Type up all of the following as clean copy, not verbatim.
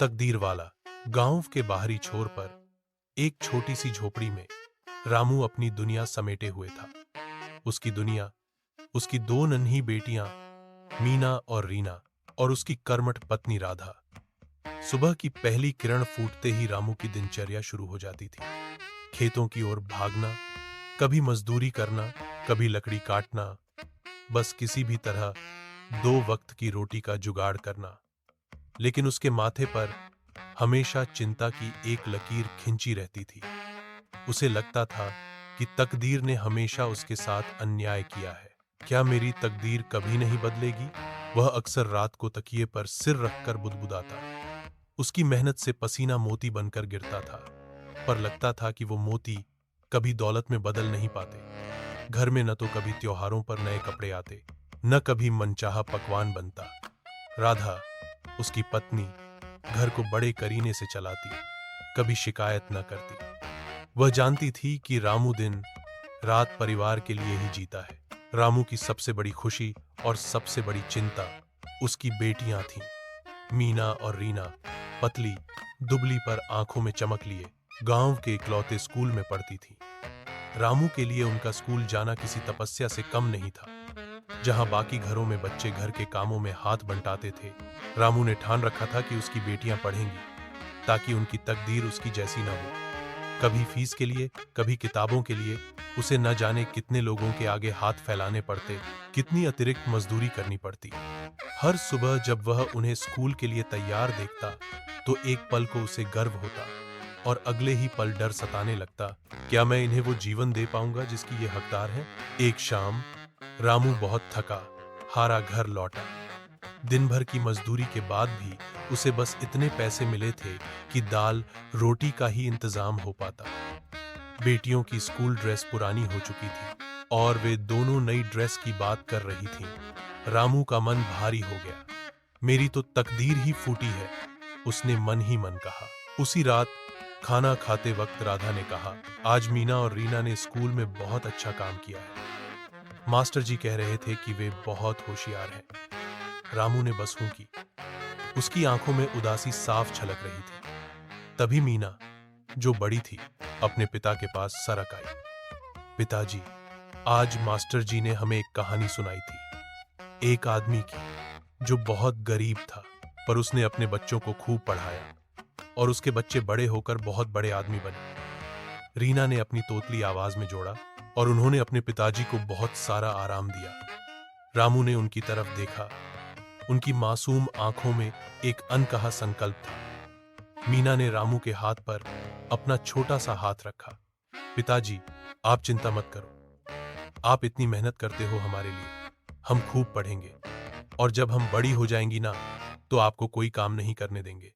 तकदीर वाला। गांव के बाहरी छोर पर एक छोटी सी झोपड़ी में रामू अपनी दुनिया समेटे हुए था। उसकी दुनिया, उसकी दो नन्ही बेटियां मीना और रीना और उसकी कर्मठ पत्नी राधा। सुबह की पहली किरण फूटते ही रामू की दिनचर्या शुरू हो जाती थी। खेतों की ओर भागना, कभी मजदूरी करना, कभी लकड़ी काटना, बस किसी भी तरह दो वक्त की रोटी का जुगाड़ करना। लेकिन उसके माथे पर हमेशा चिंता की एक लकीर खिंची रहती थी। उसे लगता था कि तकदीर ने हमेशा उसके साथ अन्याय किया है। क्या मेरी तकदीर कभी नहीं बदलेगी? वह अक्सर रात को तकिए पर सिर रखकर बुदबुदाता। उसकी मेहनत से पसीना मोती बनकर गिरता था, पर लगता था कि वो मोती कभी दौलत में बदल नहीं पाते। घर में न तो कभी त्योहारों पर नए कपड़े आते, न कभी मनचाहा पकवान बनता। राधा, उसकी पत्नी, घर को बड़े करीने से चलाती, कभी शिकायत न करती। वह जानती थी कि रामू दिन रात परिवार के लिए ही जीता है। रामू की सबसे बड़ी खुशी और सबसे बड़ी चिंता उसकी बेटियां थीं। मीना और रीना पतली, दुबली पर आंखों में चमक लिए गांव के इकलौते स्कूल में पढ़ती थीं। रामू के लिए उनका स्कूल जाना किसी तपस्या से कम नहीं था। जहां बाकी घरों में बच्चे घर के कामों में हाथ बंटाते थे, रामू ने ठान रखा था कि उसकी बेटियां पढ़ेंगी ताकि उनकी तकदीर उसकी जैसी न हो। कभी फीस के लिए, कभी किताबों के लिए उसे न जाने कितने लोगों के आगे हाथ फैलाने पड़ते, कितनी अतिरिक्त मजदूरी करनी पड़ती। हर सुबह जब वह उन्हें स्कूल के लिए तैयार देखता तो एक पल को उसे गर्व होता और अगले ही पल डर सताने लगता। क्या मैं इन्हें वो जीवन दे पाऊंगा जिसकी ये हकदार है? एक शाम रामू बहुत थका हारा घर लौटा। दिन भर की मजदूरी के बाद भी उसे बस इतने पैसे मिले थे कि दाल रोटी का ही इंतजाम हो पाता। बेटियों की स्कूल ड्रेस पुरानी हो चुकी थी और वे दोनों नई ड्रेस की बात कर रही थीं। रामू का मन भारी हो गया। मेरी तो तकदीर ही फूटी है, उसने मन ही मन कहा। उसी रात खाना खाते वक्त राधा ने कहा, आज मीना और रीना ने स्कूल में बहुत अच्छा काम किया है। मास्टर जी कह रहे थे कि वे बहुत होशियार हैं। रामू ने बस हूं की। उसकी आंखों में उदासी साफ छलक रही थी। तभी मीना, जो बड़ी थी, अपने पिता के पास सरक आई। पिताजी, आज मास्टर जी ने हमें एक कहानी सुनाई थी, एक आदमी की जो बहुत गरीब था, पर उसने अपने बच्चों को खूब पढ़ाया और उसके बच्चे बड़े होकर बहुत बड़े आदमी बने। रीना ने अपनी तोतली आवाज में जोड़ा और उन्होंने अपने पिताजी को बहुत सारा आराम दिया। रामू ने उनकी तरफ देखा। उनकी मासूम आंखों में एक अनकहा संकल्प था। मीना ने रामू के हाथ पर अपना छोटा सा हाथ रखा। पिताजी, आप चिंता मत करो। आप इतनी मेहनत करते हो हमारे लिए। हम खूब पढ़ेंगे और जब हम बड़ी हो जाएंगी ना, तो आपको कोई काम नहीं करने देंगे।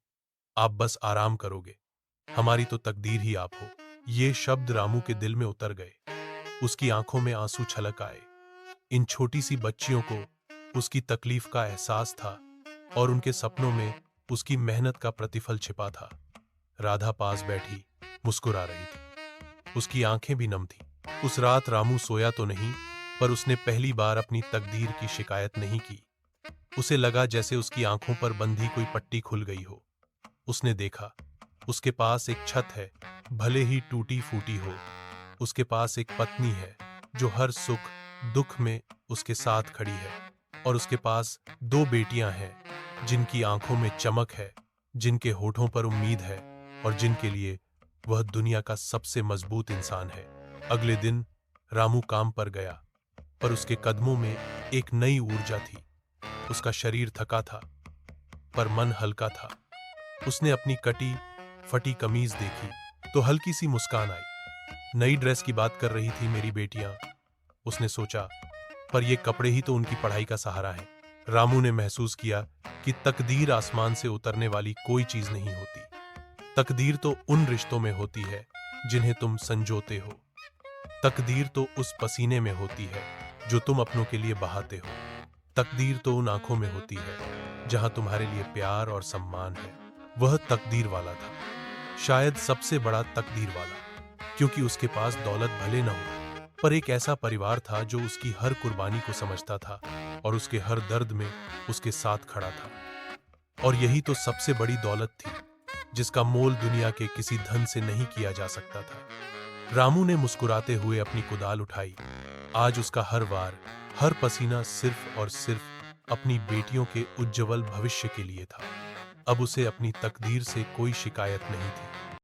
आप बस आराम करोगे। हमारी तो तकदीर ही आप हो। ये शब्द रामू के दिल में उतर गए। उसकी आंखों में आंसू छलक आए। इन छोटी सी बच्चियों को उसकी तकलीफ का एहसास था और उनके सपनों में उसकी मेहनत का प्रतिफल छिपा था। राधा पास बैठी मुस्कुरा रही थी। उसकी आंखें भी नम थीं। उस रात रामू सोया तो नहीं, पर उसने पहली बार अपनी तकदीर की शिकायत नहीं की। उसे लगा जैसे उसकी आंखों पर बंधी कोई पट्टी खुल गई हो। उसने देखा, उसके पास एक छत है, भले ही टूटी फूटी हो। उसके पास एक पत्नी है जो हर सुख दुख में उसके साथ खड़ी है, और उसके पास दो बेटियां हैं जिनकी आंखों में चमक है, जिनके होठों पर उम्मीद है और जिनके लिए वह दुनिया का सबसे मजबूत इंसान है। अगले दिन रामू काम पर गया, पर उसके कदमों में एक नई ऊर्जा थी। उसका शरीर थका था, पर मन हल्का था। उसने अपनी कटी फटी कमीज देखी तो हल्की सी मुस्कान आई। नई ड्रेस की बात कर रही थी मेरी बेटियां, उसने सोचा, पर ये कपड़े ही तो उनकी पढ़ाई का सहारा है। रामू ने महसूस किया कि तकदीर आसमान से उतरने वाली कोई चीज नहीं होती। तकदीर तो उन रिश्तों में होती है जिन्हें तुम संजोते हो। तकदीर तो उस पसीने में होती है जो तुम अपनों के लिए बहाते हो। तकदीर तो उन आंखों में होती है जहां तुम्हारे लिए प्यार और सम्मान है। वह तकदीर वाला था, शायद सबसे बड़ा तकदीर वाला, क्योंकि उसके पास दौलत भले न हो, पर एक ऐसा परिवार था जो उसकी हर कुर्बानी को समझता था और उसके हर दर्द में उसके साथ खड़ा था। और यही तो सबसे बड़ी दौलत थी, जिसका मोल दुनिया के किसी धन से नहीं किया जा सकता था। रामू ने मुस्कुराते हुए अपनी कुदाल उठाई। आज उसका हर वार, हर पसीना सिर्फ और सिर्फ अपनी बेटियों के उज्जवल भविष्य के लिए था। अब उसे अपनी तकदीर से कोई शिकायत नहीं थी।